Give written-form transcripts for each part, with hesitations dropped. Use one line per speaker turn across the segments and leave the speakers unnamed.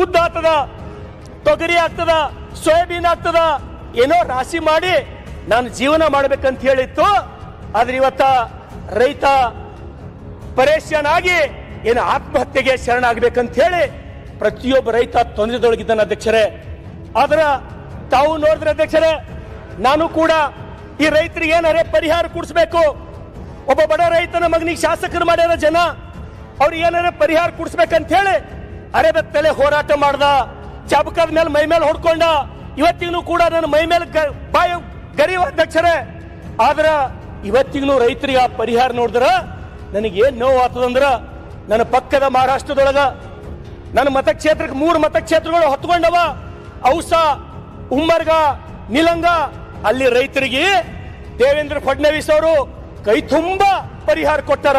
ಉದ್ದ ಆಗ್ತದ, ತೊಗರಿ ಆಗ್ತದ, ಸೋಯಾಬೀನ್ ಆಗ್ತದ, ಏನೋ ರಾಶಿ ಮಾಡಿ ನಾನು ಜೀವನ ಮಾಡ್ಬೇಕಂತ ಹೇಳಿತ್ತು. ಆದ್ರೆ ಇವತ್ತ ರೈತ ಪರೇಶಾನ್ ಆಗಿ ಏನು ಆತ್ಮಹತ್ಯೆಗೆ ಶರಣಾಗಬೇಕಂತ ಹೇಳಿ ಪ್ರತಿಯೊಬ್ಬ ರೈತ ತೊಂದರೆದೊಳಗಿದ್ದಾನೆ ಅಧ್ಯಕ್ಷರೇ. ಆದ್ರ ತಾವು ನೋಡಿದ್ರೆ ಅಧ್ಯಕ್ಷರೇ, ನಾನು ಕೂಡ ಈ ರೈತರಿಗೆ ಏನಾರೇ ಪರಿಹಾರ ಕೊಡಿಸ್ಬೇಕು. ಒಬ್ಬ ಬಡ ರೈತನ ಮಗನಿಗೆ ಶಾಸಕರು ಮಾಡ್ಯಾರ ಜನ, ಅವ್ರಿಗೆ ಏನಾರೇ ಪರಿಹಾರ ಕೊಡಿಸ್ಬೇಕಂತ ಹೇಳಿ ಅರೆಬೆತ್ತಲೆ ಹೋರಾಟ ಮಾಡ್ದ, ಚಾಬಕದ ಮೇಲೆ ಮೈ ಮೇಲೆ ಹೊಡ್ಕೊಂಡ. ಇವತ್ತಿಗೂ ಕೂಡ ನನ್ನ ಮೈ ಮೇಲೆ ಬಾಯ ಗರಿವ ಅಧ್ಯಕ್ಷರೇ. ಆದ್ರ ಇವತ್ತಿಗೂ ರೈತರಿಗೆ ಆ ಪರಿಹಾರ ನೋಡಿದ್ರ ನನಗೆ ಏನ್ ನೋವು ಆಗ್ತದಂದ್ರ, ನನ್ನ ಪಕ್ಕದ ಮಹಾರಾಷ್ಟ್ರದೊಳಗ ನನ್ನ ಮತಕ್ಷೇತ್ರಕ್ಕೆ 3 ಮತಕ್ಷೇತ್ರಗಳು ಹೊತ್ಕೊಂಡವ, ಔಸಾ, ಉಮ್ಮರ್ಗ, ನಿಲಂಗ. ಅಲ್ಲಿ ರೈತರಿಗೆ ದೇವೇಂದ್ರ ಫಡ್ನವೀಸ್ ಅವರು ಕೈ ತುಂಬಾ ಪರಿಹಾರ ಕೊಟ್ಟಾರ.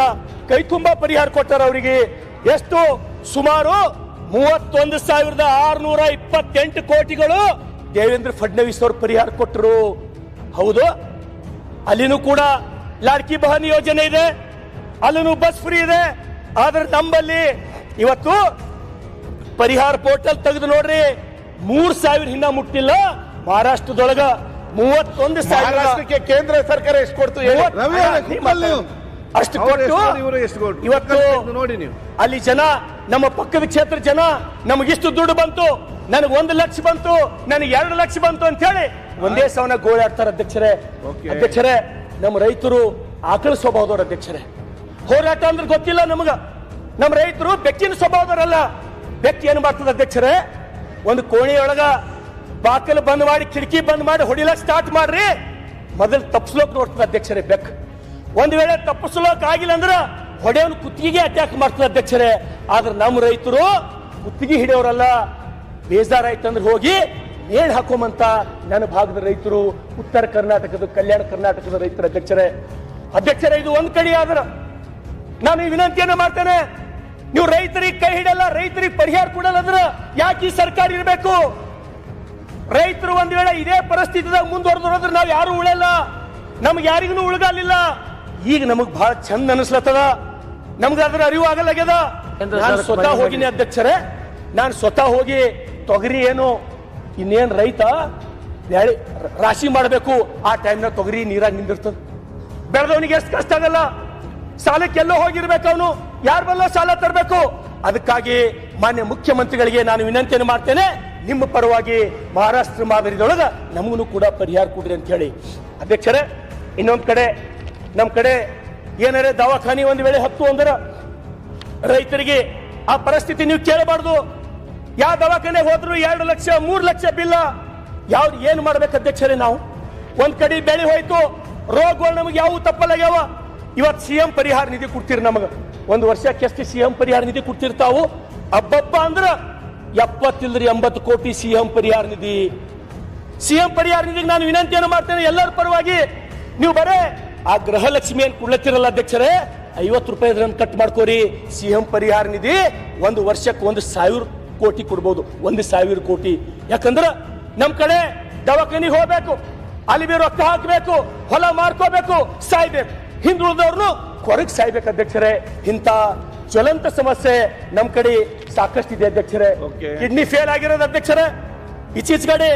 ಅವರಿಗೆ ಎಷ್ಟು? ಸುಮಾರು 31,628 ಕೋಟಿಗಳು ದೇವೇಂದ್ರ ಫಡ್ನವೀಸ್ ಅವರು ಪರಿಹಾರ ಕೊಟ್ಟರು. ಹೌದು, ಅಲ್ಲಿನೂ ಕೂಡ ಲಾಡ್ಕಿ ಬಹನ್ ಯೋಜನೆ ಇದೆ, ಅಲ್ಲಿನೂ ಬಸ್ ಫ್ರೀ ಇದೆ. ಆದ್ರೆ ನಮ್ಮಲ್ಲಿ ಇವತ್ತು ಪರಿಹಾರ ಪೋರ್ಟಲ್ ತೆಗೆದು ನೋಡ್ರಿ, 3,000 ಹಿನ್ನ ಮುಟ್ಟಿಲ್ಲ. ಮಹಾರಾಷ್ಟ್ರದೊಳಗ 31,000
ಕೇಂದ್ರ ಸರ್ಕಾರ ಎಷ್ಟು ಕೊಡ್ತು?
ಅಷ್ಟು ಕೊಟ್ಟು ಇವತ್ತು
ನೋಡಿ ನೀವು
ಅಲ್ಲಿ ಜನ, ನಮ್ಮ ಪಕ್ಕದ ಕ್ಷೇತ್ರ ಜನ, ನಮಗಿಷ್ಟು ದುಡ್ಡು ಬಂತು, ನನಗೆ 1 ಲಕ್ಷ ಬಂತು, ನನಗೆ 2 ಲಕ್ಷ ಬಂತು ಅಂತ ಹೇಳಿ ಒಂದೇ ಸವನ ಗೋಳಾಡ್ತಾರೆ ಅಧ್ಯಕ್ಷರೇ. ಅಧ್ಯಕ್ಷರೇ, ನಮ್ಮ ರೈತರು ಆಕಳ ಸ್ವಭಾವದವ್ರ ಅಧ್ಯಕ್ಷರೇ. ಹೋರಾಟ ಅಂದ್ರೆ ಗೊತ್ತಿಲ್ಲ ನಮಗ. ನಮ್ಮ ರೈತರು ಬೆಕ್ಕಿನ ಸ್ವಭಾವದವರಲ್ಲ. ಬೆಕ್ಕಿ ಏನು ಮಾಡ್ತದ ಅಧ್ಯಕ್ಷರೇ? ಒಂದು ಕೋಣೆಯೊಳಗ ಬಾಕಲು ಬಂದ್ ಮಾಡಿ, ಕಿಟಕಿ ಬಂದ್ ಮಾಡಿ ಹೊಡಿಲಕ್ ಸ್ಟಾರ್ಟ್ ಮಾಡ್ರಿ, ಮೊದಲು ತಪ್ಪಿಸ್ಲೋಕ್ ನೋಡ್ತದ ಅಧ್ಯಕ್ಷರೇ ಬೆಕ್. ಒಂದ್ ವೇಳೆ ತಪ್ಪಿಸ್ಲೋಕ್ ಆಗಿಲ್ಲ ಅಂದ್ರ ಹೊಡೆಯವನು ಕುತ್ತಿಗೆಗೆ ಅಟ್ಯಾಕ್ ಮಾಡ್ತದ ಅಧ್ಯಕ್ಷರೇ. ಆದ್ರೆ ನಮ್ಮ ರೈತರು ಕುತ್ತಿಗೆ ಹಿಡಿಯೋರಲ್ಲ. ಬೇಜಾರಾಯ್ತಂದ್ರೆ ಹೋಗಿ ನೇಣು ಹಾಕೋಮಂತ ನನ್ನ ಭಾಗದ ರೈತರು, ಉತ್ತರ ಕರ್ನಾಟಕದ, ಕಲ್ಯಾಣ ಕರ್ನಾಟಕದ ರೈತರ ಅಧ್ಯಕ್ಷರೇ. ಇದು ಒಂದ್ ಕಡೆ ಆದ್ರ ನಾನು ಈ ವಿನಂತಿಯನ್ನ ಮಾಡ್ತೇನೆ, ನೀವು ರೈತರಿಗೆ ಕೈ ಹಿಡಲ್ಲ, ರೈತರಿಗೆ ಪರಿಹಾರ ಕೊಡಲ್ಲ ಅಂದ್ರೆ ಯಾಕೆ ಈ ಸರ್ಕಾರ ಇರಬೇಕು? ರೈತರು ಒಂದ್ ವೇಳೆ ಇದೇ ಪರಿಸ್ಥಿತಿದಾಗ ಮುಂದುವರೆದ್ರೆ ನಾವು ಯಾರು ಉಳಲ್ಲ, ನಮ್ಗೆ ಯಾರಿಗೂ ಉಳ್ಗಾಲಿಲ್ಲ. ಈಗ ನಮಗ್ ಬಹಳ ಚಂದ ಅನಿಸ್ಲತ್ತದ, ನಮ್ಗೆ ಅದ್ರ ಅರಿವು ಆಗಲಾಗ್ಯದ. ನಾನು ಸ್ವತಃ ಹೋಗಿನಿ ಅಧ್ಯಕ್ಷರೇ, ನಾನು ಸ್ವತಃ ಹೋಗಿ ತೊಗರಿ ಏನು ಇನ್ನೇನ್ ರೈತ ರಾಶಿ ಮಾಡಬೇಕು, ಆ ಟೈಮ್ನಾಗ ತೊಗರಿ ನೀರಾಗ ನಿಂದಿರ್ತದ. ಬೆಳೆದವನಿಗೆ ಎಷ್ಟು ಕಷ್ಟ ಆಗಲ್ಲ, ಸಾಲಕ್ಕೆಲ್ಲೋ ಹೋಗಿರ್ಬೇಕು, ಅವನು ಯಾರ ಬಲ್ಲ ಸಾಲ ತರಬೇಕು. ಅದಕ್ಕಾಗಿ ಮಾನ್ಯ ಮುಖ್ಯಮಂತ್ರಿಗಳಿಗೆ ನಾನು ವಿನಂತಿಯನ್ನು ಮಾಡ್ತೇನೆ, ನಿಮ್ಮ ಪರವಾಗಿ ಮಹಾರಾಷ್ಟ್ರ ಮಾದರಿದೊಳಗ ನಮಗೂ ಕೂಡ ಪರಿಹಾರ ಕೊಡ್ರಿ ಅಂತ ಹೇಳಿ. ಅಧ್ಯಕ್ಷರೇ, ಇನ್ನೊಂದ್ ಕಡೆ ನಮ್ ಕಡೆ ಏನಾರೇ ದವಾಖಾನಿ ಒಂದ್ ವೇಳೆ ಹತ್ತು ಅಂದ್ರೆ ರೈತರಿಗೆ ಆ ಪರಿಸ್ಥಿತಿ ನೀವು ಕೇಳಬಾರ್ದು. ಯಾವ ದವಾಖಾನೆ ಹೋದ್ರು 2 ಲಕ್ಷ 3 ಲಕ್ಷ ಬಿಲ್ಲ. ಯಾವ್ದು ಏನು ಮಾಡ್ಬೇಕು ಅಧ್ಯಕ್ಷರೇ? ನಾವು ಒಂದ್ ಕಡೆ ಬೆಳೆ ಹೋಯ್ತು, ರೋಗಗಳು ನಮಗೆ ಯಾವ ತಪ್ಪಲಾಗ್ಯಾವ. ಇವತ್ತು ಸಿಎಂ ಪರಿಹಾರ ನಿಧಿ ಕೊಡ್ತೀರಿ, ನಮಗ ಒಂದು ವರ್ಷಕ್ಕೆ ಎಷ್ಟು ಸಿಎಂ ಪರಿಹಾರ ನಿಧಿ ಕೊಡ್ತಿರ್ತಾವು? ಅಬ್ಬಬ್ಬ ಅಂದ್ರ 70 ಇಲ್ರಿ 80 ಕೋಟಿ ಸಿಎಂ ಪರಿಹಾರ ನಿಧಿ. ಸಿಎಂ ಪರಿಹಾರ ನಿಧಿಗೆ ನಾನು ವಿನಂತಿಯನ್ನು ಮಾಡ್ತೇನೆ ಎಲ್ಲರ ಪರವಾಗಿ, ನೀವು ಬರೇ ಆ ಗೃಹಲಕ್ಷ್ಮಿಯನ್ನು ಕೊಡ್ಲತ್ತಿರಲ್ಲ ಅಧ್ಯಕ್ಷರೇ, 50 ರೂಪಾಯಿ ಕಟ್ ಮಾಡ್ಕೋರಿ. ಸಿಎಂ ಪರಿಹಾರ ನಿಧಿ ಒಂದು ವರ್ಷಕ್ಕೆ 1,000 ಕೋಟಿ ಕೊಡ್ಬೋದು, 1,000 ಕೋಟಿ. ಯಾಕಂದ್ರ ನಮ್ ಕಡೆ ದವಾಖಾನಿಗೆ ಹೋಗ್ಬೇಕು, ಅಲ್ಲಿ ಬಿ ರೊಕ್ಕ ಹಾಕ್ಬೇಕು, ಹೊಲ ಮಾರ್ಕೋಬೇಕು, ಸಾಯ್ಬೇಕು, ಹಿಂದುಳಿದವ್ರನ್ನು ಹೊರಗೆ ಸಾಯ್ಬೇಕು ಅಧ್ಯಕ್ಷರೇ. ಇಂಥ ಜ್ವಲಂತ ಸಮಸ್ಯೆ ನಮ್ ಕಡೆ ಸಾಕಷ್ಟು ಇದೆ ಅಧ್ಯಕ್ಷರೇ. ಕಿಡ್ನಿ ಫೇಲ್ ಆಗಿರೋದು ಅಧ್ಯಕ್ಷರೇ, ಈಚೀಚೆಗಡೆ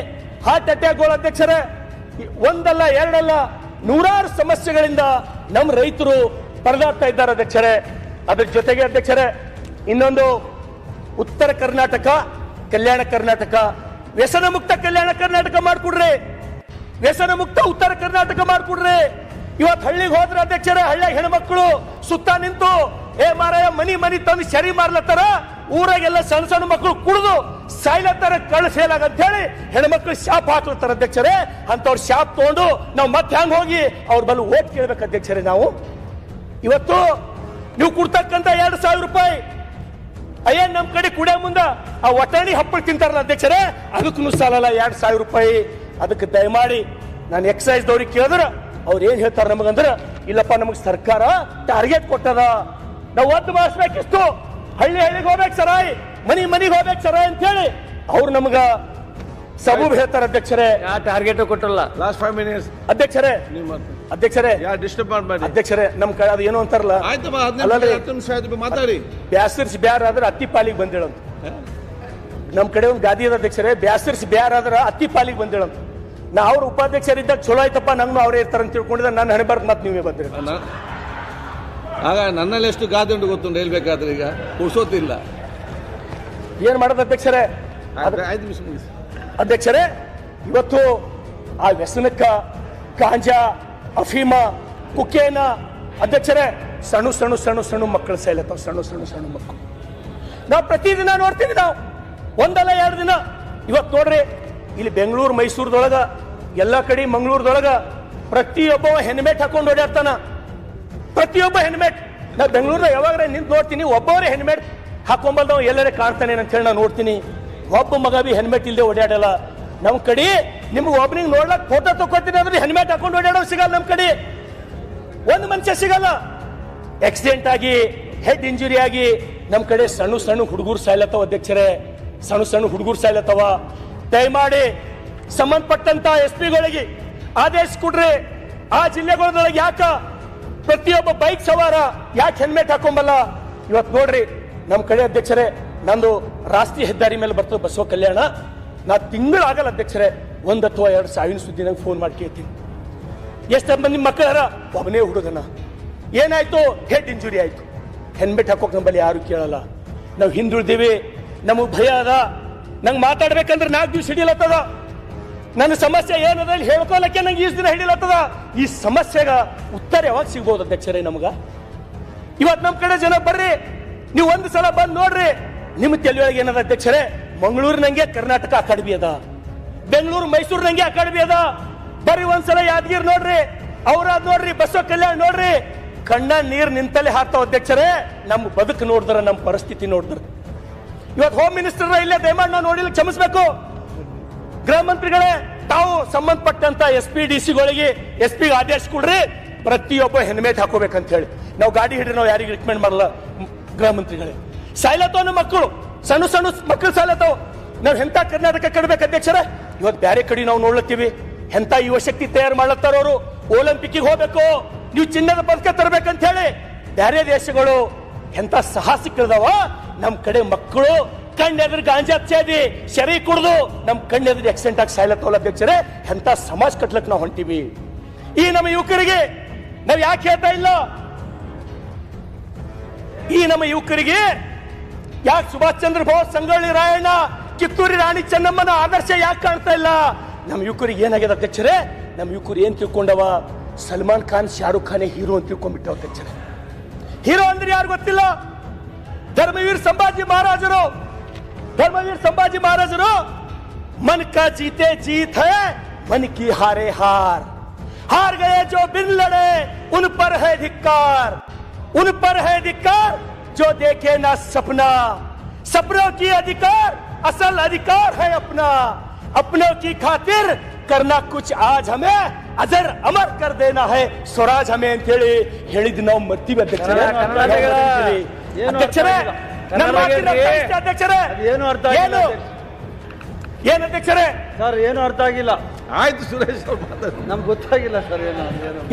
ಹಾರ್ಟ್ ಅಟ್ಯಾಕ್ಗಳು ಅಧ್ಯಕ್ಷರೇ, ಒಂದಲ್ಲ ಎರಡಲ್ಲ ನೂರಾರು ಸಮಸ್ಯೆಗಳಿಂದ ನಮ್ಮ ರೈತರು ಪರದಾಡ್ತಾ ಇದ್ದಾರೆ ಅಧ್ಯಕ್ಷರೇ. ಅದ್ರ ಜೊತೆಗೆ ಅಧ್ಯಕ್ಷರೇ, ಇನ್ನೊಂದು ಉತ್ತರ ಕರ್ನಾಟಕ, ಕಲ್ಯಾಣ ಕರ್ನಾಟಕ, ವ್ಯಸನ ಮುಕ್ತ ಕಲ್ಯಾಣ ಕರ್ನಾಟಕ ಮಾಡ್ಕೊಡ್ರಿ, ವ್ಯಸನ ಮುಕ್ತ ಉತ್ತರ ಕರ್ನಾಟಕ ಮಾಡ್ಕೊಡ್ರಿ. ಇವತ್ತು ಹಳ್ಳಿಗೆ ಹೋದ್ರೆ ಅಧ್ಯಕ್ಷರೇ, ಹಳ್ಳಿಯ ಹೆಣ್ಮಕ್ಳು ಸುತ್ತ ನಿಂತು ಏ ಮಾರಾಯ ಮನಿ ತಂದು ಶರಿ ಮಾರ್ಲತ್ತಾರ, ಊರಾಗೆಲ್ಲ ಸಣ್ಣ ಸಣ್ಣ ಮಕ್ಕಳು ಕುಡಿದು ಸಾಯ್ಲತ್ತಾರ, ಕಳ್ಳ ಸೇಲಾಗ ಅಂತ ಹೇಳಿ ಹೆಣ್ಮಕ್ಳು ಶಾಪ್ ಹಾಕ್ಲತ್ತಾರ ಅಧ್ಯಕ್ಷರೇ. ಅಂತವ್ರ ಶಾಪ್ ತಗೊಂಡು ನಾವು ಮತ್ತೆ ಹ್ಯಾಂಗ ಹೋಗಿ ಅವ್ರ ಬಲ್ಲ ಓಟ್ ಕೇಳ್ಬೇಕು ಅಧ್ಯಕ್ಷರೇ. ನಾವು ಇವತ್ತು ನೀವು ಕೊಡ್ತಕ್ಕಂತ 2,000 ರೂಪಾಯಿ ಅಯ್ಯ ನಮ್ ಕಡೆ ಕುಡಿಯೋ ಮುಂದ ಆ ಒಟಾಣಿ ಹಪ್ಪಳ ತಿಂತಾರಲ್ಲ ಅಧ್ಯಕ್ಷರೇ, ಅದಕ್ಕೂ ಸಾಲಲ್ಲ 2,000 ರೂಪಾಯಿ. ಅದಕ್ಕೆ ದಯಮಾಡಿ ನಾನು ಎಕ್ಸೈಸ್ ದವ್ರಿಗೆ ಕೇಳಿದ್ರ ಅವ್ರು ಏನ್ ಹೇಳ್ತಾರ ನಮಗಂದ್ರ, ಇಲ್ಲಪ್ಪ ನಮಗ್ ಸರ್ಕಾರ ಟಾರ್ಗೆಟ್ ಕೊಟ್ಟದ, ನಾವು ಒದ್ದು ಮಾಡಿಸ್ಬೇಕಿಷ್ಟು, ಹಳ್ಳಿಗೆ ಹೋಗ್ಬೇಕು ಸರಾಯ್, ಮನಿಗೆ ಹೋಗ್ಬೇಕು ಸರಾಯ್ ಅಂತ ಹೇಳಿ ಅವ್ರು ನಮಗ ಸಬೂಬ್ ಹೇಳ್ತಾರ ಅಧ್ಯಕ್ಷರೇ.
ಟಾರ್ಗೆಟ್ ಕೊಟ್ಟಲ್ಲ
ಲಾಸ್ಟ್ 5 ಮಿನಿಟ್ಸ್
ಅಧ್ಯಕ್ಷರೇ.
ಡಿಸ್ಟರ್ಬ್ ಮಾಡಬೇಡಿ
ಅಧ್ಯಕ್ಷರೇ. ನಮ್ ಕಡೆ ಅದು ಏನು ಅಂತಾರಲ್ಲ,
ಮಾತಾಡಿ
ಬ್ಯಾಸರ್ಸಿ ಬ್ಯಾರ ಆದ್ರೆ ಅತ್ತಿ ಪಾಲಿಗೆ ಬಂದೇಳಂತ ನಮ್ಮ ಕಡೆ ಒಂದು ಗಾದಿ ಅದ ಅಧ್ಯಕ್ಷರೇ, ಬ್ಯಾಸರಿಸಿ ಬ್ಯಾರಾದ್ರ ಅತ್ತಿ ಪಾಲಿಗೆ ಬಂದಿಳಂತ. ನಾ ಅವ್ರ ಉಪಾಧ್ಯಕ್ಷರಿದ್ದಾಗ ಚಲೋ ಆಯ್ತಪ್ಪ, ನಂಗೂ ಅವರೇ ಇರ್ತಾರಂತ ತಿಳ್ಕೊಂಡಿದ್ದ ನಾನು ಹಣೆ ಬರ್ದು ಮತ್ತೆ ನೀವೇ ಬಂದ್ರಿ.
ಆಗ ನನ್ನಲ್ಲಿ ಎಷ್ಟು ಗಾದೆ ಉಂಟು ಗೊತ್ತುಂಟು ಹೇಳ್ಬೇಕಾದ್ರೆ, ಈಗ ಪುರ್ಸೋತಿಲ್ಲ.
ಏನ್ ಮಾಡೋದು ಅಧ್ಯಕ್ಷರೇ?
ಆಯ್ತು ಮಿಸ್ ಮುಗಿಸಿ.
ಅಧ್ಯಕ್ಷರೇ, ಇವತ್ತು ಆ ವ್ಯಸನಕ್ಕ ಗಾಂಜಾ, ಅಫೀಮ, ಕುಕ್ಕೇನ ಅಧ್ಯಕ್ಷರೇ ಸಣ್ಣ ಸಣ್ಣ ಸಣ್ಣ ಸಣ್ಣ ಮಕ್ಕಳು ಸೈಲತ್ತಾವ. ಸಣ್ಣ ಸಣ್ಣ ಸಣ್ಣ ಮಕ್ಕಳು ನಾವು ಪ್ರತಿದಿನ ನೋಡ್ತೀವಿ. ನಾವು ಒಂದಲ್ಲ 2 ದಿನ. ಇವತ್ತು ನೋಡ್ರಿ, ಇಲ್ಲಿ ಬೆಂಗಳೂರು ಮೈಸೂರದೊಳಗ ಎಲ್ಲ ಕಡೆ ಮಂಗಳೂರದೊಳಗ ಪ್ರತಿಯೊಬ್ಬ ಹೆಲ್ಮೆಟ್ ಹಾಕೊಂಡು ಓಡಾಡ್ತಾನ. ಪ್ರತಿಯೊಬ್ಬ ಹೆಲ್ಮೆಟ್. ನಾ ಬೆಂಗಳೂರ ಯಾವಾಗ ನಿಂತು ನೋಡ್ತೀನಿ, ಒಬ್ಬವರೇ ಹೆಲ್ಮೆಟ್ ಹಾಕೊಂಬಲ್ದವ ಎಲ್ಲರೇ ಕಾಣ್ತಾನೆ ಅಂತ ಹೇಳಿ ನಾನು ನೋಡ್ತೀನಿ. ಒಬ್ಬ ಮಗ ಬಿ ಹೆಲ್ಮೆಟ್ ಇಲ್ಲದೆ ಓಡಾಡಲ್ಲ. ನಮ್ಮ ಕಡೆ ನಿಮ್ಗೆ ಒಬ್ಬನಿಗೆ ನೋಡ್ಲಕ್ ಫೋಟೋ ತಗೋತೀನಿ ಅಂದ್ರೆ ಹೆಲ್ಮೆಟ್ ಹಾಕೊಂಡು ಓಡಾಡೋ ಸಿಗಲ್ಲ. ನಮ್ಮ ಕಡೆ ಒಂದು ಮನುಷ್ಯ ಸಿಗಲ್ಲ. ಆಕ್ಸಿಡೆಂಟ್ ಆಗಿ ಹೆಡ್ ಇಂಜುರಿ ಆಗಿ ನಮ್ಮ ಕಡೆ ಸಣ್ಣ ಸಣ್ಣ ಹುಡುಗರು ಸಾಯ್ಲತ್ತವ ಅಧ್ಯಕ್ಷರೇ. ಸಣ್ಣ ಸಣ್ಣ ಹುಡುಗರು ಸಾಯ್ಲತ್ತವ. ದಯಮಾಡಿ ಸಂಬಂಧಪಟ್ಟಂತ SP ಗಳಿಗೆ ಆದೇಶ ಕೊಡ್ರಿ. ಆ ಜಿಲ್ಲೆಗಳೊಳಗೆ ಯಾಕ ಪ್ರತಿಯೊಬ್ಬ ಬೈಕ್ ಸವಾರ ಯಾಕೆ ಹೆಲ್ಮೆಟ್ ಹಾಕೊಂಬಲ್ಲ? ಇವತ್ತು ನೋಡ್ರಿ ನಮ್ಮ ಕಡೆ ಅಧ್ಯಕ್ಷರೇ, ನಂದು ರಾಷ್ಟ್ರೀಯ ಹೆದ್ದಾರಿ ಮೇಲೆ ಬರ್ತದೆ ಬಸವ ಕಲ್ಯಾಣ. ನಾ ತಿಂಗಳಾಗಲ್ಲ ಅಧ್ಯಕ್ಷರೇ, 1 ಅಥವಾ 2 ಸಾವಿನ ಸುದ್ದಿ ನಂಗೆ ಫೋನ್ ಮಾಡಿ ಕೇಳ್ತೀನಿ. ಎಷ್ಟು ಮಂದಿ ಮಕ್ಕಳಾರ? ಒಬ್ಬನೇ ಹುಡುಗನ ಏನಾಯ್ತು? ಹೆಡ್ ಇಂಜುರಿ ಆಯ್ತು. ಹೆಲ್ಮೆಟ್ ಹಾಕೋಕ್ ನಮ್ಮಲ್ಲಿ ಯಾರು ಕೇಳಲ್ಲ. ನಾವು ಹಿಂದುಳಿದೀವಿ, ನಮಗೆ ಭಯ ಅದ. ನಂಗೆ ಮಾತಾಡ್ಬೇಕಂದ್ರೆ 4 ದಿವಸ ಹಿಡಿಲತ್ತದ. ನನ್ನ ಸಮಸ್ಯೆ ಏನದ ಹೇಳ್ಕೊಳಕ್ಕೆ ನಂಗೆ ಈಸ್ ದಿನ ಹಿಡಿಲತ್ತದ. ಈ ಸಮಸ್ಯೆಗ ಉತ್ತರ ಯಾವಾಗ ಸಿಗ್ಬೋದು ಅಧ್ಯಕ್ಷರೇ ನಮ್ಗ? ಇವತ್ತು ನಮ್ಮ ಕಡೆ ಜನ ಬರ್ರಿ, ನೀವು ಒಂದು ಸಲ ಬಂದು ನೋಡ್ರಿ. ನಿಮ್ಮ ತಲೆಯೊಳಗೆ ಏನದ ಅಧ್ಯಕ್ಷರೇ? ಮಂಗಳೂರಿನಂಗೆ ಕರ್ನಾಟಕ ಅಕಾಡೆಮಿ ಅದ, ಬೆಂಗಳೂರು ಮೈಸೂರಿನಂಗೆ ಅಕಾಡೆಮಿ ಅದ. ಬರ್ರಿ ಒಂದ್ಸಲ ಯಾದಗಿರಿ ನೋಡ್ರಿ, ಔರಾದ್ ನೋಡ್ರಿ, ಬಸವ ಕಲ್ಯಾಣ ನೋಡ್ರಿ. ಕಣ್ಣ ನೀರ್ ನಿಂತಲ್ಲೇ ಹಾಕ್ತಾವ ಅಧ್ಯಕ್ಷರೇ. ನಮ್ಮ ಬದುಕು ನೋಡಿದ್ರ, ನಮ್ಮ ಪರಿಸ್ಥಿತಿ ನೋಡಿದ್ರ. ಇವತ್ತು ಹೋಮ್ ಮಿನಿಸ್ಟರ್ ಇಲ್ಲೇ ದಯಮಾಡಿ ನಾವು ನೋಡಿಲ್ಲ, ಕ್ಷಮಿಸಬೇಕು. ಗೃಹ ಮಂತ್ರಿಗಳೇ, ತಾವು ಸಂಬಂಧಪಟ್ಟಂತ SP ಗೆ ಆದೇಶ ಕೊಡ್ರಿ, ಪ್ರತಿಯೊಬ್ಬ ಹೆಲ್ಮೆಟ್ ಹಾಕೋಬೇಕಂತ ಹೇಳಿ. ನಾವು ಗಾಡಿ ಹಿಡಿದ್ರೆ ನಾವು ಯಾರಿಗೆ ರಿಕಮೆಂಡ್ ಮಾಡಲ್ಲ. ಗೃಹ ಮಂತ್ರಿಗಳೇ, ಸಾಯ್ಲತ್ತವ ನಮ್ಮ ಮಕ್ಕಳು, ಸಣ್ಣ ಸಣ್ಣ ಮಕ್ಕಳು ಸಾಯ್ಲತ್ತವ. ನಾವು ಎಂತ ಕರ್ನಾಟಕ ಕಡಬೇಕು ಅಧ್ಯಕ್ಷರೇ? ಇವತ್ತು ಬೇರೆ ಕಡೆ ನಾವು ನೋಡ್ಲತ್ತೀವಿ. ಎಂತ ಯುವ ಶಕ್ತಿ ತಯಾರು ಮಾಡ್ಲತ್ತಾರ ಅವರು. ಒಲಿಂಪಿಕ್ಗೆ ಹೋಗ್ಬೇಕು, ನೀವು ಚಿನ್ನದ ಪದಕ ತರಬೇಕಂತ ಹೇಳಿ ಬೇರೆ ದೇಶಗಳು ಎಂತ ಸಾಹಸಿಕರದವ. ನಮ್ಮ ಕಡೆ ಮಕ್ಕಳು ಕಣ್ಣೆದ್ರು ಗಾಂಜಾ ಸೇದಿ ಶರೀ ಕುಡ್ದು ನಮ್ಮ ಕಣ್ಣೆದ್ರು ಆಕ್ಸಿಡೆಂಟ್ ಆಗಿ ಸಾಯ್ಲತ್ತವಲ್ಲ ಅಧ್ಯಕ್ಷರೇ. ಎಂತ ಸಮಾಜ ಕಟ್ಲಕ್ ನಾವು ಹೊಂಟಿವಿ. ಈ ನಮ್ಮ ಯುವಕರಿಗೆ ನಾವು ಯಾಕೆ ಹೇಳ್ತಾ ಇಲ್ಲ? ಈ ನಮ್ಮ ಯುವಕರಿಗೆ ಯಾಕೆ ಸುಭಾಷ್ ಚಂದ್ರ ಬೋಸ್, ಸಂಗೊಳ್ಳಿ ರಾಯಣ್ಣ, ಕಿತ್ತೂರಿ ರಾಣಿ ಚೆನ್ನಮ್ಮನ ಆದರ್ಶ ಯಾಕೆ ಕಾಣ್ತಾ ಇಲ್ಲ? ನಮ್ಮ ಯುವಕರಿಗೆ ಏನಾಗಿದೆ ಅಧ್ಯಕ್ಷರೇ? ನಮ್ಮ ಯುವಕರು ಏನ್ ತಿಳ್ಕೊಂಡವ? ಸಲ್ಮಾನ್ ಖಾನ್, ಶಾರುಖ್ ಖಾನ್ ಹೀರೋ ಅಂತ ತಿಳ್ಕೊಂಡ್ಬಿಟ್ಟವ ಅಧ್ಯಕ್ಷರೇ. ಹೀರೋ ಅಂದ್ರೆ ಯಾರು ಗೊತ್ತಿಲ್ಲ. ಧರ್ಮವೀರ್ ಸಂಭಾಜಿ ಮಹಾರಾಜರು ಮನ್ ಕಾ ಜೀತೆ ಜೀತ್ ಹೈ, ಮನ್ ಕಿ ಹಾರೆ ಹಾರ್. हार गए जो बिन लड़े उन पर है धिक्कार, जो देखे ना सपना, सपनों की अधिकार, असल अधिकार है अपना. अपनों की खातिर करना कुछ आज हमें अजर अमर कर देना है स्वराज हमें ಅಂತ ಹೇಳಿದ್ ನಾವು ಮರ್ತೀವಿ ಅಧ್ಯಕ್ಷರೇ. ಅಧ್ಯಕ್ಷರೇ,
ಏನು ಅರ್ಥ ಆಗಿಲ್ಲ
ಏನು ಅಧ್ಯಕ್ಷರೇ?
ಸರ್, ಏನು ಅರ್ಥ ಆಗಿಲ್ಲ.
ಆಯ್ತು ಸುರೇಶ್ ಅವ್ರು ಮಾತಾಡಿ,
ನಮ್ಗೆ ಗೊತ್ತಾಗಿಲ್ಲ ಸರ್. ಏನು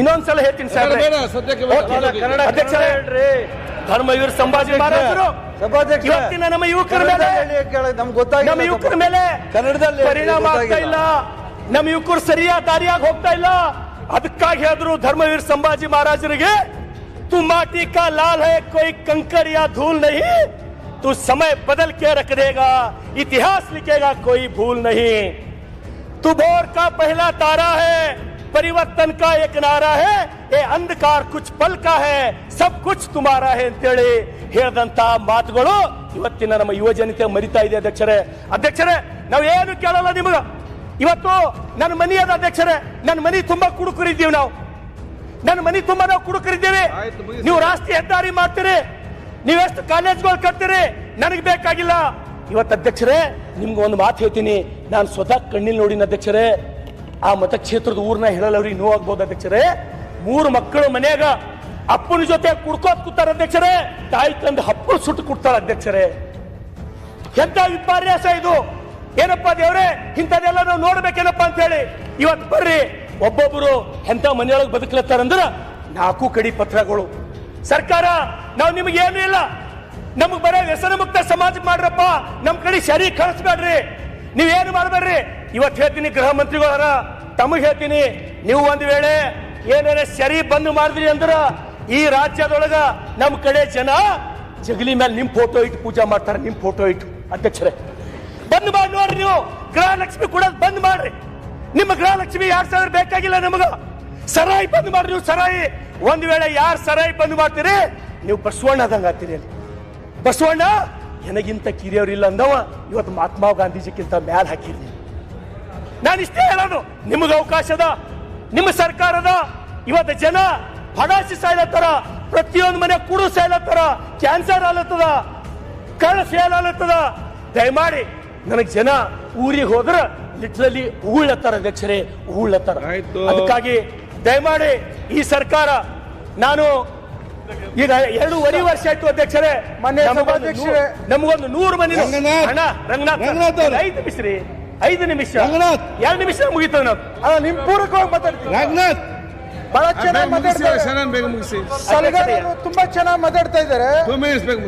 ಇನ್ನೊಂದ್ಸಲ ಹೇಳ್ತೀನಿ ಸರ್.
ಸದ್ಯಕ್ಕೆ
ಕನ್ನಡ
ಅಧ್ಯಕ್ಷರೇ,
ಹೇಳ್ರಿ.
ಧರ್ಮವೀರ್ ಸಂಭಾಜಿ ಮಹಾರಾಜರು ಇವತ್ತಿನ ನಮ್ಮ ಯುವಕರ ಮೇಲೆ,
ನಮ್ಗೆ ಗೊತ್ತಾಗಿಲ್ಲ,
ನಮ್ಮ ಯುವಕರ ಮೇಲೆ
ಕನ್ನಡದಲ್ಲಿ
ಪರಿಣಾಮ ಆಗ್ತಾ ಇಲ್ಲ. ನಮ್ಮ ಯುವಕರು ಸರಿಯಾದ ದಾರಿಯಾಗಿ ಹೋಗ್ತಾ ಇಲ್ಲ. ಅದಕ್ಕಾಗಿ ಹೇಳಿದ್ರು ಧರ್ಮವೀರ್ ಸಂಭಾಜಿ ಮಹಾರಾಜರಿಗೆ, तू माटी का लाल है, कोई कंकड़ या धूल नहीं, तू समय बदल के रख देगा, इतिहास लिखेगा कोई भूल नहीं. तू भोर का पहला तारा है, परिवर्तन का एक नारा है, ये अंधकार कुछ पल का है, सब कुछ तुम्हारा है ಅಂತೇಳಿ ಹೇಳಿದಂತ ಮಾತುಗಳು ಇವತ್ತಿನ ನಮ್ಮ ಯುವ ಜನತೆ ಮರಿತಾ ಇದೆ ಅಧ್ಯಕ್ಷರೇ. ನಾವು ಏನು ಕೇಳಲ್ಲ ನಿಮಗ. ಇವತ್ತು ನನ್ನ ಮನಿ ಅದ ಅಧ್ಯಕ್ಷರೇ, ನನ್ನ ಮನಿ ತುಂಬಾ ಕುಡುಕರಿದ್ದೀವಿ ನಾವು. ನನ್ನ ಮನಿ ತುಂಬಾ ನಾವು ಕುಡುಕರಿದ್ದೇವೆ. ನೀವು ರಾಷ್ಟ್ರೀಯ ಹೆದ್ದಾರಿ ಮಾಡ್ತೀರಿ, ನೀವೆಷ್ಟು ಕಾಲೇಜ್ಗಳು ಕಟ್ತೀರಿ, ನನಗೆ ಬೇಕಾಗಿಲ್ಲ. ಇವತ್ತು ಅಧ್ಯಕ್ಷರೇ, ನಿಮ್ಗೆ ಒಂದು ಮಾತು ಹೇಳ್ತೀನಿ. ನಾನು ಸ್ವತಃ ಕಣ್ಣಿಲ್ ನೋಡಿನ ಅಧ್ಯಕ್ಷರೇ. ಆ ಮತಕ್ಷೇತ್ರದ ಊರ್ನ ಹೇಳಲ್ಲ, ಅವ್ರಿಗೆ ನೋವಾಗ್ಬೋದು ಅಧ್ಯಕ್ಷರೇ. 3 ಮಕ್ಕಳು ಮನ್ಯಾಗ ಅಪ್ಪನ ಜೊತೆ ಕುಡ್ಕೋತ್ ಕೂತಾರ ಅಧ್ಯಕ್ಷರೇ. ತಾಯಿ ತಂದು ಹಪ್ಪಳು ಸುಟ್ಟು ಕೊಡ್ತಾರ ಅಧ್ಯಕ್ಷರೇ. ಎಂತ ವಿಪರ್ಯಾಸ ಇದು! ಏನಪ್ಪ ದೇವ್ರೆ, ಇಂಥದೆಲ್ಲ ನಾವು ನೋಡ್ಬೇಕೇನಪ್ಪ ಅಂತ ಹೇಳಿ ಇವತ್ತು ಬರ್ರಿ. ಒಬ್ಬೊಬ್ಬರು ಎಂತ ಮನೆಯೊಳಗೆ ಬದುಕಲತ್ತಾರಂದ್ರ 4 ಕಡಿ ಪತ್ರಗಳು. ಸರ್ಕಾರ, ನಾವು ನಿಮಗೆ ಏನು ಇಲ್ಲ, ನಮಗ್ ಬರೋ ವ್ಯಸನ ಮುಕ್ತ ಸಮಾಜ ಮಾಡ್ರಪ್ಪ, ನಮ್ ಕಡೆ ಸರಿ ಕಳಿಸ್ಬೇಡ್ರಿ, ನೀವೇನು ಮಾಡ್ಬೇಡ್ರಿ. ಇವತ್ತು ಹೇಳ್ತೀನಿ ಗೃಹ ಮಂತ್ರಿಗಳ ತಮಗ್ ಹೇಳ್ತೀನಿ, ನೀವು ಒಂದ್ ವೇಳೆ ಏನಾರ ಸರಿ ಬಂದ್ ಮಾಡಿದ್ರಿ ಅಂದ್ರ ಈ ರಾಜ್ಯದೊಳಗ ನಮ್ ಕಡೆ ಜನ ಜಗಲಿ ಮೇಲೆ ನಿಮ್ ಫೋಟೋ ಇಟ್ಟು ಪೂಜಾ ಮಾಡ್ತಾರೆ, ನಿಮ್ ಫೋಟೋ ಇಟ್ಟು. ಅಧ್ಯಕ್ಷರೇ ಬಂದ್ ಮಾಡಿ ನೋಡ್ರಿ, ನೀವು ಗೃಹಲಕ್ಷ್ಮಿ ಕೊಡೋದು ಬಂದ್ ಮಾಡ್ರಿ. ನಿಮ್ಮ ಗೃಹಲಕ್ಷ್ಮಿ 2000 ಬೇಕಾಗಿಲ್ಲ ನಮಗ. ಸರಾಯಿ ಬಂದ್ ಮಾಡ್ರಿ ನೀವು, ಸರಾಯಿ. ಒಂದ್ ವೇಳೆ ಯಾರು ಸರಾಯಿ ಬಂದ್ ಮಾಡ್ತೀರಿ ನೀವು ಬಸವಣ್ಣ ಆದಂಗ ಆಗ್ತೀರಿ. ಅಲ್ಲಿ ಬಸವಣ್ಣ ನನಗಿಂತ ಕಿರಿಯವ್ರಿಲ್ಲ ಅಂದವ ಇವತ್ತು ಮಹಾತ್ಮ ಗಾಂಧೀಜಿಗಿಂತ ಮ್ಯಾಲ ಹಾಕಿರಿ. ನಾನು ಇಷ್ಟೇ ಹೇಳೋದು, ನಿಮಗೆ ಅವಕಾಶದ, ನಿಮ್ಮ ಸರ್ಕಾರದ ಇವತ್ತು ಜನ ಫಡಾಸಿ ಸಾಯ್ಲತ್ತಾರ, ಪ್ರತಿಯೊಂದು ಮನೆ ಕುಡು ಸಾಯ್ಲತ್ತಾರ, ಕ್ಯಾನ್ಸರ್ ಆಲತ್ತದ, ಕಳ್ಳ ಸೇಲ್ ಆಲತ್ತದ. ದಯಮಾಡಿ ನನಗೆ ಜನ ಊರಿಗೆ ಹೋದ್ರ ಲಿಟ್ರಲಿ ಉಗುಳತ್ತಾರ ಅಧ್ಯಕ್ಷರೇ, ಉಗುಳತ್ತಾರ. ಅದಕ್ಕಾಗಿ ದಯಮಾಡಿ ಈ ಸರ್ಕಾರ, ನಾನು ಈಗ 2.5 ವರ್ಷ ಆಯ್ತು ಅಧ್ಯಕ್ಷರೇ, ನಮಗೊಂದು 100 ಮನೆ ಅಣ್ಣ ರಂಗನಾಥ್ 5 ನಿಮಿಷ ರೀ, 5 ನಿಮಿಷ 2 ನಿಮಿಷ ಮುಗಿತದ. ನಾವು
ನಿಮ್ ಪೂರಕವಾಗಿ ಮಾತಾಡ್ತೀವಿ.
ರಂಗನಾಥ್
ಬಹಳ ಚೆನ್ನಾಗಿ ಮಾತಾಡ್ತಾರೆ,
ಬೇಗ ಮುಗಿಸಿ.
ಸಲಗಾರರು ತುಂಬಾ ಚೆನ್ನಾಗಿ ಮಾತಾಡ್ತಾ ಇದ್ದಾರೆ.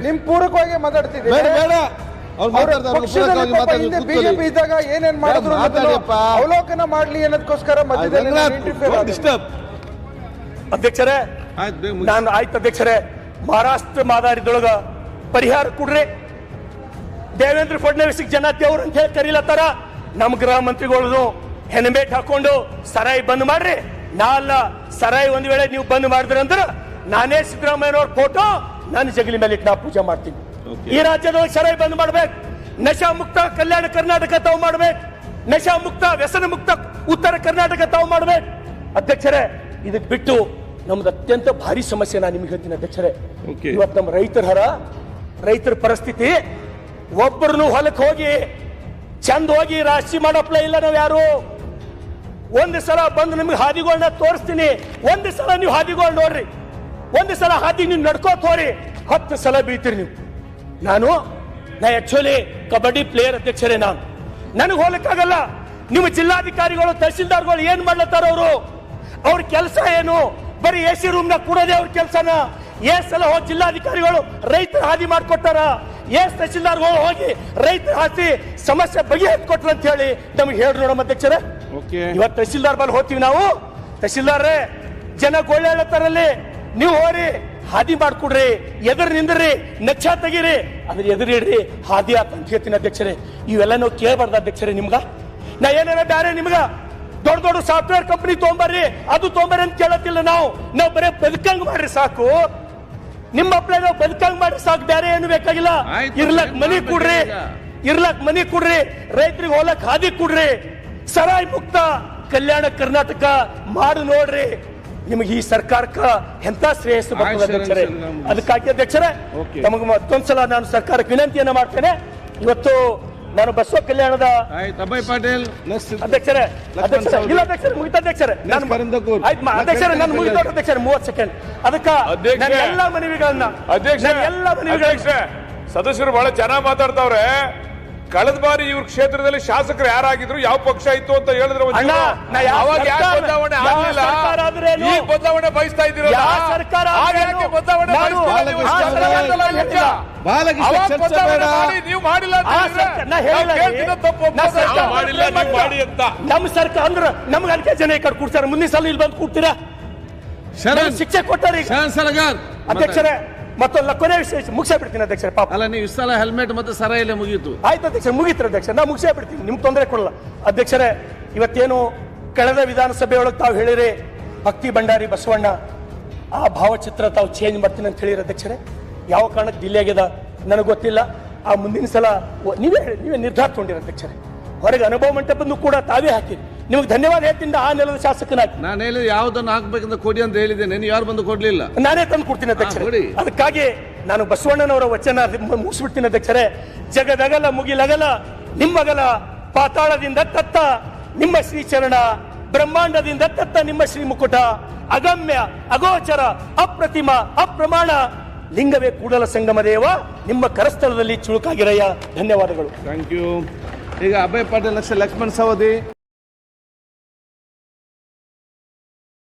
ನಿಮ್ ಪೂರಕವಾಗಿ ಮಾತಾಡ್ತಿದ್ದೀವಿ. ಬಿಜೆಪಿ ಇದ್ದಾಗ ಏನೇನ್ ಮಾಡಿದ್ರು ಅವಲೋಕನ ಮಾಡ್ಲಿ ಅನ್ನೋದಕ್ಕೋಸ್ಕರ ಮಧ್ಯದಲ್ಲಿ
ಅಧ್ಯಕ್ಷರೇ ನಾನು ಆಯ್ತು ಅಧ್ಯಕ್ಷರೇ, ಮಹಾರಾಷ್ಟ್ರ ಮಾದಾರಿದೊಳಗ ಪರಿಹಾರ ಕೊಡ್ರಿ. ದೇವೇಂದ್ರ ಫಡ್ನವೀಸ್ ಜನ ದೇವ್ರು ಅಂತ ಹೇಳಿ ಕರೀಲತ್ತಾರ. ನಮ್ ಗೃಹ ಮಂತ್ರಿಗಳು ಹೆಲ್ಮೆಟ್ ಹಾಕೊಂಡು ಸರಾಯಿ ಬಂದ್ ಮಾಡ್ರಿ. ನಾ ಅಲ್ಲ, ಸರಾಯಿ ಒಂದ್ ವೇಳೆ ನೀವು ಬಂದ್ ಮಾಡಿದ್ರಿ ಅಂದ್ರ ನಾನೇ ಸಿದ್ದರಾಮಯ್ಯನವ್ರ ಫೋಟೋ ನನ್ನ ಜಗಲಿ ಮೇಲೆ ಇಟ್ಟು ನಾ ಪೂಜೆ ಮಾಡ್ತೀನಿ. ಈ ರಾಜ್ಯದೊಳಗೆ ಸರಾಯಿ ಬಂದ್ ಮಾಡ್ಬೇಕು, ನಶಾ ಮುಕ್ತ ಕಲ್ಯಾಣ ಕರ್ನಾಟಕ ತಾವು ಮಾಡ್ಬೇಕು, ನಶಾ ಮುಕ್ತ ವ್ಯಸನ ಮುಕ್ತ ಉತ್ತರ ಕರ್ನಾಟಕ ತಾವು ಮಾಡ್ಬೇಕು. ಅಧ್ಯಕ್ಷರೇ ಇದಕ್ ಬಿಟ್ಟು ನಮ್ದು ಅತ್ಯಂತ ಭಾರಿ ಸಮಸ್ಯೆ ನಾನು ನಿಮ್ಗೆ ಹೇಳ್ತೀನಿ ಅಧ್ಯಕ್ಷರೇ. ಇವತ್ತು ನಮ್ಮ ರೈತರ ಪರಿಸ್ಥಿತಿ, ಒಬ್ಬರನ್ನು ಹೊಲಕ್ಕೆ ಹೋಗಿ ಚಂದ ಹೋಗಿ ರಾಶಿ ಮಾಡಪ್ಲ ಇಲ್ಲ ನಾವು ಯಾರು. ಒಂದು ಸಲ ಬಂದು ನಿಮ್ಗೆ ಹಾದಿಗಳನ್ನ ತೋರಿಸ್ತೀನಿ, ಒಂದು ಸಲ ನೀವು ಹಾದಿಗಳು ನೋಡ್ರಿ, ಒಂದು ಸಲ ಹಾದಿ ನೀವು ನಡ್ಕೋತ ಹೋರಿ, 10 ಸಲ ಬೀಳ್ತೀರಿ ನೀವು. ನಾ ಆಕ್ಚುಲಿ ಕಬಡ್ಡಿ ಪ್ಲೇಯರ್ ಅಧ್ಯಕ್ಷರೇ. ನನಗೆ ಹೋಗಕ್ಕಾಗಲ್ಲ. ನಿಮ್ಮ ಜಿಲ್ಲಾಧಿಕಾರಿಗಳು ತಹಸೀಲ್ದಾರ್ಗಳು ಏನ್ ಮಾಡ್ಲತ್ತಾರ, ಅವ್ರ ಕೆಲಸ ಏನು? ಬರೀ AC ರೂಮ್ನ ಕೂಡೋದೇ ಅವ್ರ ಕೆಲಸನ. ಸಲ ಹೋಗಿ ಜಿಲ್ಲಾಧಿಕಾರಿಗಳು ರೈತರ ಹಾದಿ ಮಾಡ್ಕೊಟ್ಟಾರ, ತಹಸೀಲ್ದಾರ್ಗಳು ಹೋಗಿ ರೈತರ ಹಾದಿ ಸಮಸ್ಯೆ ಬಗೆಹರಿಕೊಟ್ರ ಅಂತ ಹೇಳಿ ನಮ್ಗೆ ಹೇಳ್ರಿ ನೋಡಮ್ಮ ಅಧ್ಯಕ್ಷರೇ. ಇವತ್ತು ತಹಸೀಲ್ದಾರ್ ಬಲ್ಲಿ ಹೋಗ್ತೀವಿ ನಾವು, ತಹಸೀಲ್ದಾರ್ರೇ ಜನ ಗೋಳೆ ಹೇಳತ್ತಾರಲ್ಲಿ, ನೀವು ಹೋರಿ ಹಾದಿ ಮಾಡ್ಕೊಡ್ರಿ, ಎದುರು ನಿಂದ್ರಿ, ನಕ್ಷ ತೆಗೀರಿ, ಅದ್ರ ಎದುರಿಡ್ರಿ, ಹಾದಿ ಆತ ಅಂತ ಹೇಳ್ತೀನಿ ಅಧ್ಯಕ್ಷರೇ. ಇವೆಲ್ಲ ನಾವು ಕೇಳಬಾರ್ದು ಅಧ್ಯಕ್ಷರೇ. ನಿಮ್ಗ ನಾ ಏನಾರ ಬ್ಯಾರೆ ನಿಮ್ಗ ದೊಡ್ಡ ಸಾಫ್ಟ್ವೇರ್ ಕಂಪನಿ ತೊಗೊಂಬರ್ರಿ, ಅದು ತೊಗೊಂಬರ್ರಿ ಅಂತ ಕೇಳತ್ತಿಲ್ಲ. ನಾವು ಬರೀ ಬದುಕಂಗ್ ಮಾಡ್ರಿ ಸಾಕು. ನಿಮ್ಮ ಅಪ್ಲೈ ನಾವು ಬದುಕಂಗ್ ಮಾಡ್ರಿ ಸಾಕು, ಬೇರೆ ಏನು ಬೇಕಾಗಿಲ್ಲ. ಇರ್ಲಕ್ ಮನಿ ಕೊಡ್ರಿ, ರೈತರಿಗೆ ಹೋಲಕ್ ಹಾದಿ ಕೊಡ್ರಿ, ಸರಾಯಿ ಮುಕ್ತ ಕಲ್ಯಾಣ ಕರ್ನಾಟಕ ಮಾಡಿ ನೋಡ್ರಿ. ನಿಮಗೆ ಈ ಸರ್ಕಾರಕ್ಕ ಎಂತ ಶ್ರೇಯಸ್ಸು ಬರ್ತದೆ ಅಧ್ಯಕ್ಷರೇ. ಅದಕ್ಕಾಗಿ ಅಧ್ಯಕ್ಷರೇ ನಮಗೆ ಮತ್ತೊಂದ್ಸಲ ನಾನು ಸರ್ಕಾರಕ್ಕೆ ವಿನಂತಿಯನ್ನ ಮಾಡ್ತೇನೆ. ಇವತ್ತು ನಾನು ಬಸವ ಕಲ್ಯಾಣದ
ಪಾಟೀಲ್
ಅಧ್ಯಕ್ಷರೇ ಇಲ್ಲ ಅಧ್ಯಕ್ಷರೇ ಮುಗಿತ ಅಧ್ಯಕ್ಷರೇ ಅಧ್ಯಕ್ಷರೇ ನಾನು ಮುಗಿದ ಅಧ್ಯಕ್ಷರೇ 30 ಸೆಕೆಂಡ್. ಅದಕ್ಕೆ ಎಲ್ಲ ಮನವಿಗಳನ್ನ
ಸದಸ್ಯರು ಬಹಳ ಚೆನ್ನಾಗಿ ಮಾತಾಡ್ತಾವ್ರೆ. ಕಳೆದ ಬಾರಿ ಇವ್ರ ಕ್ಷೇತ್ರದಲ್ಲಿ ಶಾಸಕರು ಯಾರಾಗಿದ್ರು, ಯಾವ ಪಕ್ಷ ಇತ್ತು ಅಂತ ಹೇಳಿದ್ರೆ ಬದಲಾವಣೆ ಬಯಸ್ತಾ ಇದ್ದೀರಲ್ಲ, ನೀವು ಮಾಡಿಲ್ಲ
ನಮ್ಮ ಸರ್ಕಾರ ಅಂದ್ರೆ ನಮ್ಗೆ ಅಲ್ಲಿಗೆ ಜನ ಈ ಕಡೆ ಕೂಡ್ತಾರೆ, ಮುಂದಿನ ಸಲ ಇಲ್ಲಿ ಬಂದು ಕೂಡ್ತೀರಾ? ಶಿಕ್ಷೆ ಕೊಟ್ಟಾರ ಅಧ್ಯಕ್ಷರೇ. ಮತ್ತೊಂದು ಕೊನೆ ವಿಷಯ ಮುಗಿಸೇ ಬಿಡ್ತೀನಿ ಅಧ್ಯಕ್ಷರ. ಪಾಪ
ಅಲ್ಲ, ನೀವು ಇಷ್ಟೆಲ್ಲ ಹೆಲ್ಮೆಟ್ ಮತ್ತೆ ಸರಾಯಿಲೆ ಮುಗೀತು.
ಆಯ್ತು ಅಧ್ಯಕ್ಷ, ಮುಗೀತು ಅಧ್ಯಕ್ಷ, ನಾ ಮುಗಿಸೇ ಬಿಡ್ತೀನಿ, ನಿಮ್ಗೆ ತೊಂದರೆ ಕೊಡಲ್ಲ ಅಧ್ಯಕ್ಷರೇ. ಇವತ್ತೇನು ಕಳೆದ ವಿಧಾನಸಭೆಯೊಳಗೆ ತಾವು ಹೇಳಿರಿ ಭಕ್ತಿ ಭಂಡಾರಿ ಬಸವಣ್ಣ ಆ ಭಾವಚಿತ್ರ ತಾವು ಚೇಂಜ್ ಮಾಡ್ತೀನಿ ಅಂತ ಹೇಳಿರಿ ಅಧ್ಯಕ್ಷರೇ. ಯಾವ ಕಾರಣಕ್ಕೆ ಡಿಲೇ ಆಗ್ಯದ ನನಗೆ ಗೊತ್ತಿಲ್ಲ. ಆ ಮುಂದಿನ ಸಲ ನೀವೇ ನಿರ್ಧಾರ ತಗೊಂಡಿರ ಅಧ್ಯಕ್ಷರೇ. ಹೊರಗೆ ಅನುಭವ ಮಂಟಪನ್ನು ಕೂಡ ತಾವೇ ಹಾಕಿರಿ. ನಿಮಗೆ ಧನ್ಯವಾದ ಹೇಳ್ತೀನಿ. ಆ ನೆಲದ ಶಾಸಕನಾಗಿ
ನಾನು ಹೇಳಿದ ಯಾವುದನ್ನು ಹಾಕ್ಬೇಕಂತ ಕೊಡಿ ಅಂತ ಹೇಳಿದ್ದೇನೆ, ನೀವು ಯಾರು ಬಂದು ಕೊಡ್ಲಿಲ್ಲ,
ನಾನೇ ತಂದು ಕೊಡ್ತೀನಿ ಅಧ್ಯಕ್ಷರೇ. ಅದಕ್ಕಾಗಿ ನಾನು ಬಸವಣ್ಣನವರ ವಚನ ಮುಗಿಸ್ಬಿಡ್ತೀನಿ ಅಧ್ಯಕ್ಷರೇ. ಜಗದಗಲ ಮುಗಿಲಗಲ ನಿಮ್ಮಗಲ, ಪಾತಾಳದಿಂದ ತತ್ತ ನಿಮ್ಮ ಶ್ರೀಚರಣ, ಬ್ರಹ್ಮಾಂಡದಿಂದ ತತ್ತ ನಿಮ್ಮ ಶ್ರೀ ಮುಕುಟ, ಅಗಮ್ಯ ಅಗೋಚರ ಅಪ್ರತಿಮ ಅಪ್ರಮಾಣ, ಲಿಂಗವೇ ಕೂಡಲ ಸಂಗಮ ದೇವ, ನಿಮ್ಮ ಕರಸ್ಥಳದಲ್ಲಿ ಚುಳುಕಾಗಿರಯ್ಯ. ಧನ್ಯವಾದಗಳು.
Thank you. ಈಗ ಅಭಯ್ ಪಾಟೀಲ್ ಲಕ್ಷ್ಮಣ್ ಸವದಿ